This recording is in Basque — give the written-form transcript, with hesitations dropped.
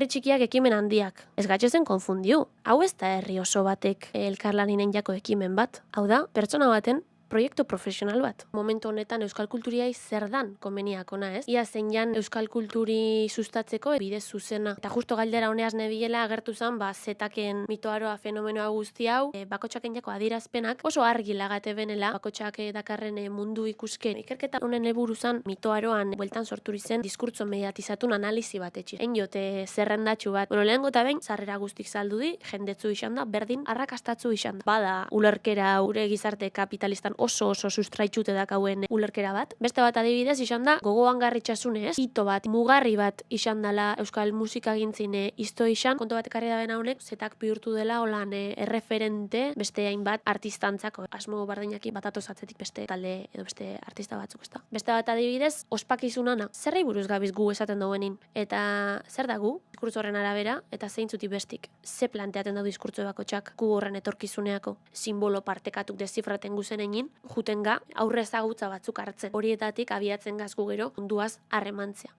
herri txikiak ekimen handiak. Ez gatxezen konfundiu. Hau ez da herri oso batek elkarlaninen jako ekimen bat. Hau da, pertsona baten proiektu profesional bat. Momentu honetan euskal kulturiai zer dan konbeniak ona, ez? Ia zein jan euskal kulturi sustatzeko bidez zuzena. Eta justo galdera honeaz nebilela agertu zen, zetaken mitoaroa fenomenoa guzti hau, bakotxaken jako adierazpenak oso argi lagate benela, bakotxak dakarren mundu ikuske. Ikerketa honen helburu zen mitoaroan bueltan sorturi zen diskurtso mediatizatun analizi bat etxi. Hein jote zerrendatxu bat. Lehengo eta behin, sarrera guztik saldu di, jendetzu izan da, berdin arrakastatzu izan da. Bada, ulerkera gure gizarte kapitalistan oso sustraitxute dakauen ulerkera bat. Beste bat adibidez izan da, gogoan garritxasunez, hito bat, mugarri bat izan dela euskal musika gintzine izto izan, konto bat ekarri da bena honek, zetak bihurtu dela holan erreferente beste hainbat artistantzako. Asmo bardinaki batatoz atzetik beste talde edo beste artista batzuk, ezta. Beste bat adibidez, ospakizunana. Zerrei buruz gabiz gu esaten dauenin? Eta zer da gu? Diskurtso horren arabera, eta zeintzutik bestik. Ze planteaten dau diskurtso bakotxak gu horren etorkizuneako simbolo partekatuk dezifraten guzen egin, jutenga aurre ezagutza batzuk hartzen. Horietatik abiatzen gazgu gero munduaz harremantzea.